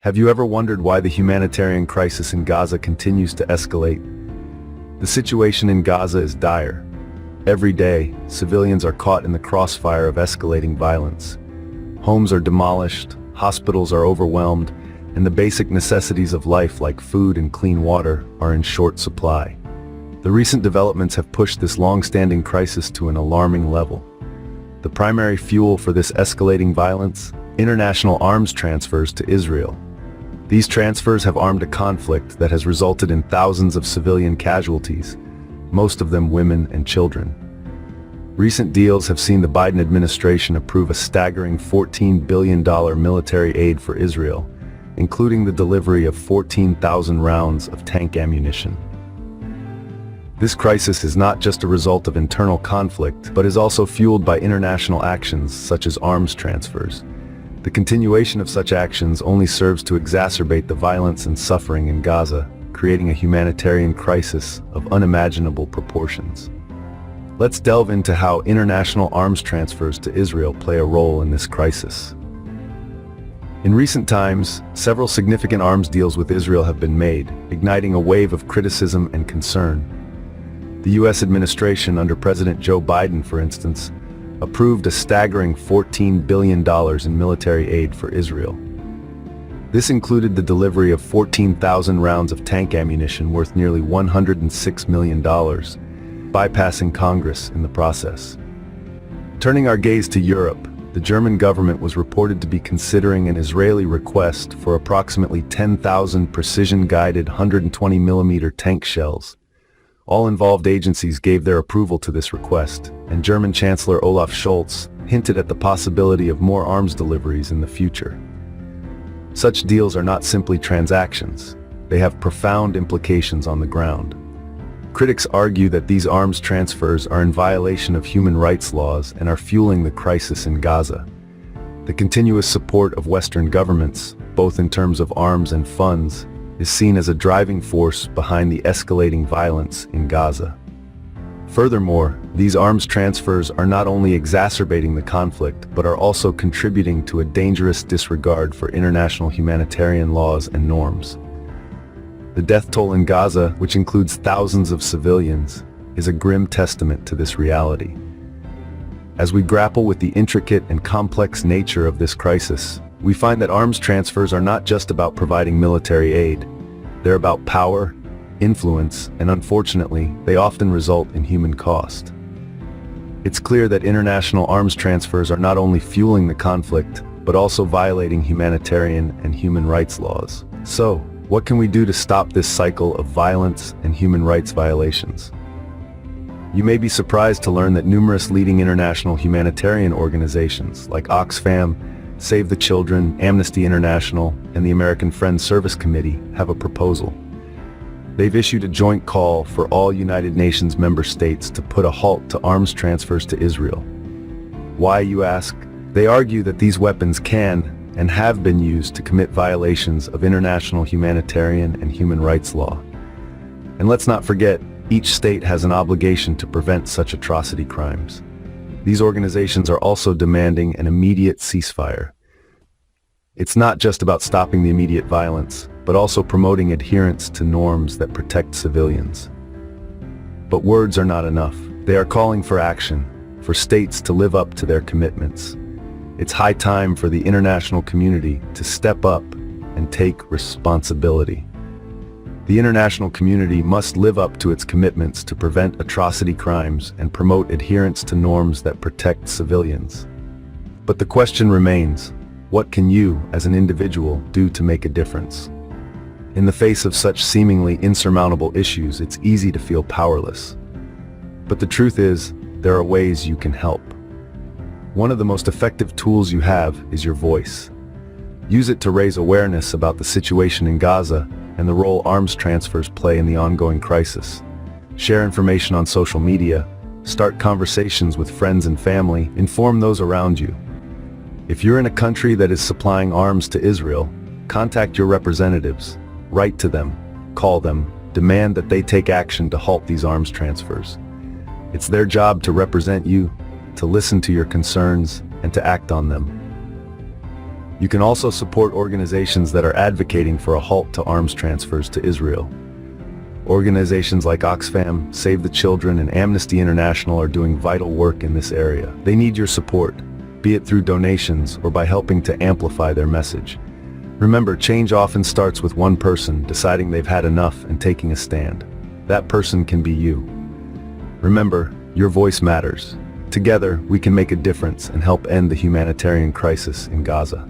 Have you ever wondered why the humanitarian crisis in Gaza continues to escalate? The situation in Gaza is dire. Every day, civilians are caught in the crossfire of escalating violence. Homes are demolished, hospitals are overwhelmed, and the basic necessities of life like food and clean water are in short supply. The recent developments have pushed this long-standing crisis to an alarming level. The primary fuel for this escalating violence? International arms transfers to Israel. These transfers have armed a conflict that has resulted in thousands of civilian casualties, most of them women and children. Recent deals have seen the Biden administration approve a staggering $14 billion military aid for Israel, including the delivery of 14,000 rounds of tank ammunition. This crisis is not just a result of internal conflict, but is also fueled by international actions such as arms transfers. The continuation of such actions only serves to exacerbate the violence and suffering in Gaza, creating a humanitarian crisis of unimaginable proportions. Let's delve into how international arms transfers to Israel play a role in this crisis. In recent times, several significant arms deals with Israel have been made, igniting a wave of criticism and concern. The U.S. administration under President Joe Biden, for instance, approved a staggering $14 billion in military aid for Israel. This included the delivery of 14,000 rounds of tank ammunition worth nearly $106 million, bypassing Congress in the process. Turning our gaze to Europe, the German government was reported to be considering an Israeli request for approximately 10,000 precision-guided 120mm tank shells. All involved agencies gave their approval to this request, and German Chancellor Olaf Scholz hinted at the possibility of more arms deliveries in the future. Such deals are not simply transactions. They have profound implications on the ground. Critics argue that these arms transfers are in violation of human rights laws and are fueling the crisis in Gaza. The continuous support of Western governments, both in terms of arms and funds, is seen as a driving force behind the escalating violence in Gaza. Furthermore, these arms transfers are not only exacerbating the conflict, but are also contributing to a dangerous disregard for international humanitarian laws and norms. The death toll in Gaza, which includes thousands of civilians, is a grim testament to this reality. As we grapple with the intricate and complex nature of this crisis, we find that arms transfers are not just about providing military aid. They're about power, influence, and unfortunately, they often result in human cost. It's clear that international arms transfers are not only fueling the conflict, but also violating humanitarian and human rights laws. So, what can we do to stop this cycle of violence and human rights violations? You may be surprised to learn that numerous leading international humanitarian organizations like Oxfam, Save the Children, Amnesty International, and the American Friends Service Committee have a proposal. They've issued a joint call for all United Nations member states to put a halt to arms transfers to Israel. Why, you ask? They argue that these weapons can and have been used to commit violations of international humanitarian and human rights law. And let's not forget, each state has an obligation to prevent such atrocity crimes. These organizations are also demanding an immediate ceasefire. It's not just about stopping the immediate violence, but also promoting adherence to norms that protect civilians. But words are not enough. They are calling for action, for states to live up to their commitments. It's high time for the international community to step up and take responsibility. The international community must live up to its commitments to prevent atrocity crimes and promote adherence to norms that protect civilians. But the question remains, what can you, as an individual, do to make a difference? In the face of such seemingly insurmountable issues, it's easy to feel powerless. But the truth is, there are ways you can help. One of the most effective tools you have is your voice. Use it to raise awareness about the situation in Gaza and the role arms transfers play in the ongoing crisis. Share information on social media, start conversations with friends and family, inform those around you. If you're in a country that is supplying arms to Israel, contact your representatives, write to them, call them, demand that they take action to halt these arms transfers. It's their job to represent you, to listen to your concerns, and to act on them. You can also support organizations that are advocating for a halt to arms transfers to Israel. Organizations like Oxfam, Save the Children, and Amnesty International are doing vital work in this area. They need your support, be it through donations or by helping to amplify their message. Remember, change often starts with one person deciding they've had enough and taking a stand. That person can be you. Remember, your voice matters. Together, we can make a difference and help end the humanitarian crisis in Gaza.